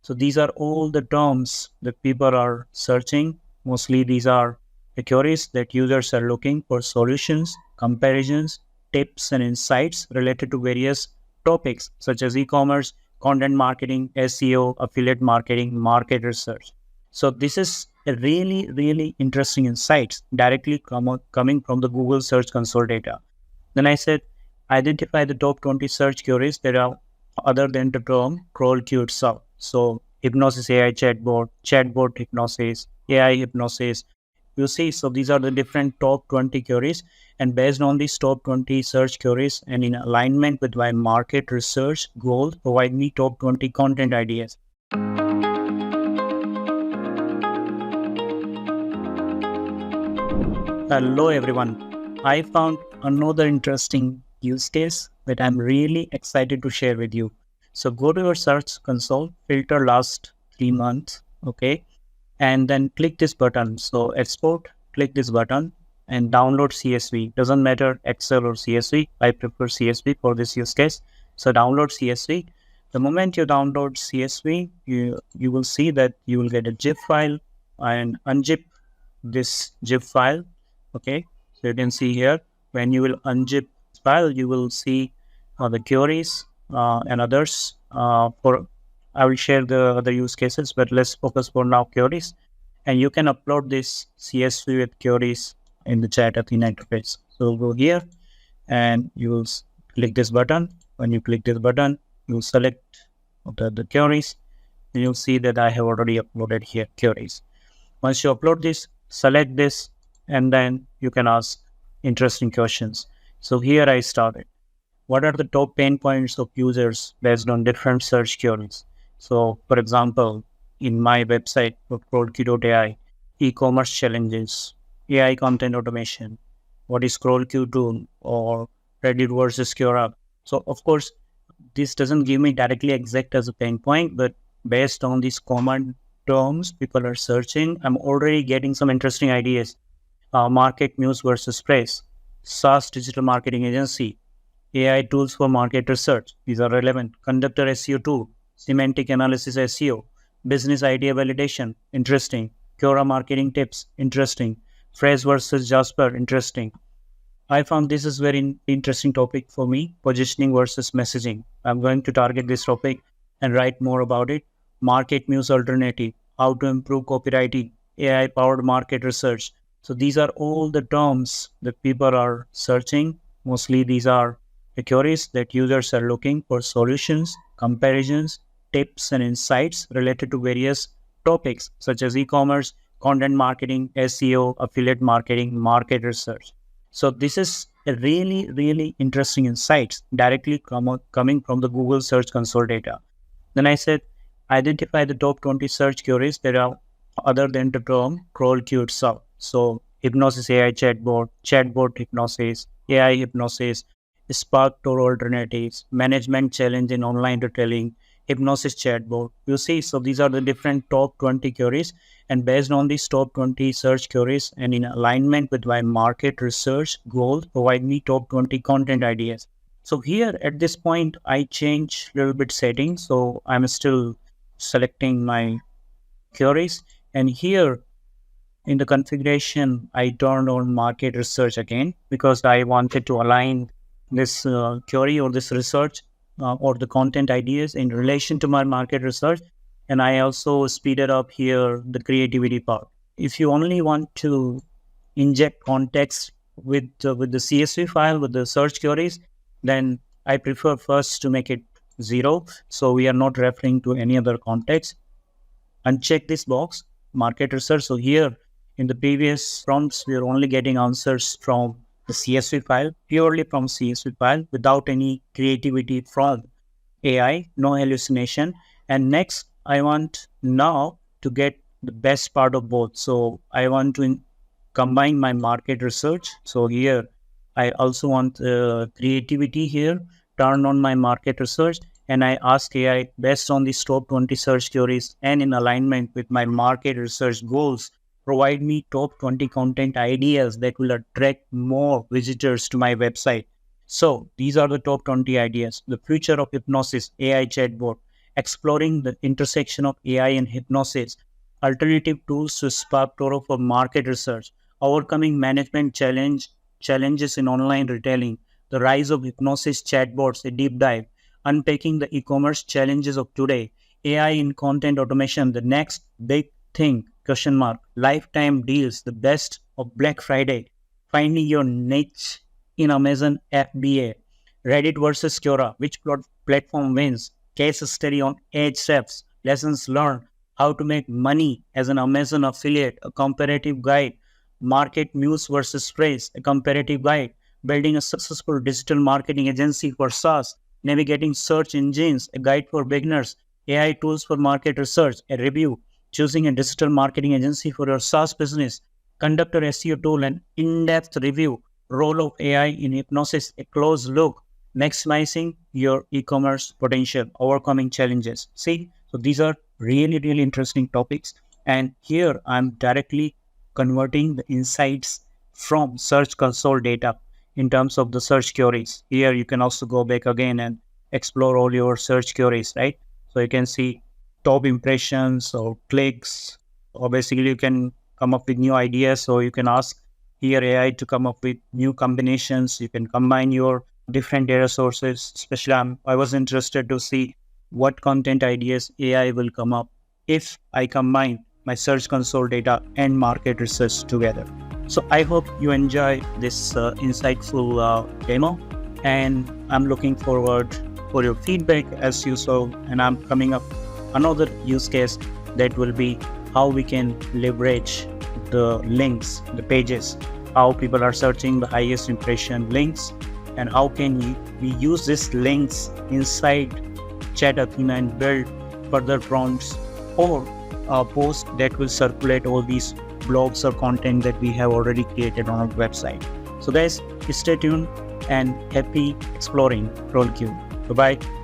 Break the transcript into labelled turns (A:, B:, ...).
A: So these are all the terms that people are searching. Mostly these are the queries that users are looking for solutions, comparisons, tips, and insights related to various topics such as e-commerce, content marketing, SEO, affiliate marketing, market research. So this is a really, really interesting insights directly coming from the Google Search Console data. Then I said, identify the top 20 search queries that are other than the term CrawlQ itself. So hypnosis AI chatbot, chatbot hypnosis, AI hypnosis. You see, so these are the different top 20 queries. And based on these top 20 search queries and in alignment with my market research goals, provide me top 20 content ideas. Hello everyone. I found another interesting use case that I'm really excited to share with you. So go to your search console, filter last 3 months, okay, and then click this button. So export, click this button and download CSV. Doesn't matter Excel or CSV. I prefer CSV for this use case. So download CSV. The moment you download CSV, you will see that you will get a zip file and unzip this zip file. Okay, so you can see here when you will unzip file, you will see the queries and others. For I will share the other use cases, but let's focus for now queries. And you can upload this CSV with queries in the chat at the interface. So go here and you will click this button. When you click this button, you will select the queries. And you'll see that I have already uploaded here queries. Once you upload this, select this, and then you can ask interesting questions. So here I started. What are the top pain points of users based on different search queries? So for example, in my website for CrawlQ.ai, e-commerce challenges, AI content automation, what is CrawlQ tool, or Reddit versus Quora. So of course, this doesn't give me directly exact as a pain point, but based on these common terms people are searching, I'm already getting some interesting ideas. Market news versus praise, SaaS digital marketing agency, AI tools for market research. These are relevant. Conductor SEO tool, semantic analysis SEO, business idea validation, interesting. Quora marketing tips, interesting. Phrase versus Jasper, interesting. I found this is very interesting topic for me, positioning versus messaging. I'm going to target this topic and write more about it. Market news alternative, how to improve copywriting, AI powered market research. So these are all the terms that people are searching. Mostly these are the queries that users are looking for solutions, comparisons, tips and insights related to various topics such as e-commerce, content marketing, SEO, affiliate marketing, market research. So this is a really, really interesting insights directly coming from the Google Search Console data. Then I said, identify the top 20 search queries that are other than the term CrawlQ itself. So hypnosis AI chatbot, chatbot hypnosis, AI hypnosis, Spark Tour alternatives, management challenge in online retailing, hypnosis chatbot. You see, so these are the different top 20 queries. And based on these top 20 search queries and in alignment with my market research goals, provide me top 20 content ideas. So here at this point, I change a little bit settings. So I'm still selecting my queries. And here in the configuration, I turned on market research again because I wanted to align this query or this research or the content ideas in relation to my market research. And I also speeded up here the creativity part. If you only want to inject context with the CSV file, with the search queries, then I prefer first to make it 0. So we are not referring to any other context. Uncheck this box, market research. So here in the previous prompts, we are only getting answers from the CSV file, purely from CSV file without any creativity from AI, no hallucination. And next, I want now to get the best part of both. So I want to combine my market research. So here, I also want creativity here, turn on my market research, and I ask AI based on these top 20 search queries and in alignment with my market research goals, provide me top 20 content ideas that will attract more visitors to my website. So these are the top 20 ideas. The future of hypnosis, AI chatbot, exploring the intersection of AI and hypnosis, alternative tools to spark Toro for market research, overcoming management challenges in online retailing, the rise of hypnosis chatbots, a deep dive, unpacking the e-commerce challenges of today, AI in content automation, the next big thing, question mark, lifetime deals, the best of Black Friday, finding your niche in Amazon FBA, Reddit versus Quora, which platform wins, case study on Edge Chefs, lessons learned, how to make money as an Amazon affiliate, a comparative guide, market news versus praise, a comparative guide, building a successful digital marketing agency for SaaS, navigating search engines, a guide for beginners, AI tools for market research, a review, choosing a digital marketing agency for your SaaS business, conduct a SEO tool, an in-depth review, role of AI in hypnosis, a close look, maximizing your e-commerce potential, overcoming challenges. See, so these are really, really interesting topics. And here I'm directly converting the insights from Search Console data in terms of the search queries. Here you can also go back again and explore all your search queries, right? So you can see top impressions or clicks, or basically you can come up with new ideas. So you can ask here AI to come up with new combinations. You can combine your different data sources. Especially I was interested to see what content ideas AI will come up if I combine my Search Console data and market research together. So I hope you enjoy this insightful demo, and I'm looking forward for your feedback as you saw, and I'm coming up another use case that will be how we can leverage the links, the pages, how people are searching the highest impression links, and how can we use these links inside Chat Athena and build further prompts or posts that will circulate all these blogs or content that we have already created on our website. So guys, stay tuned and happy exploring CrawlQ. Bye-bye.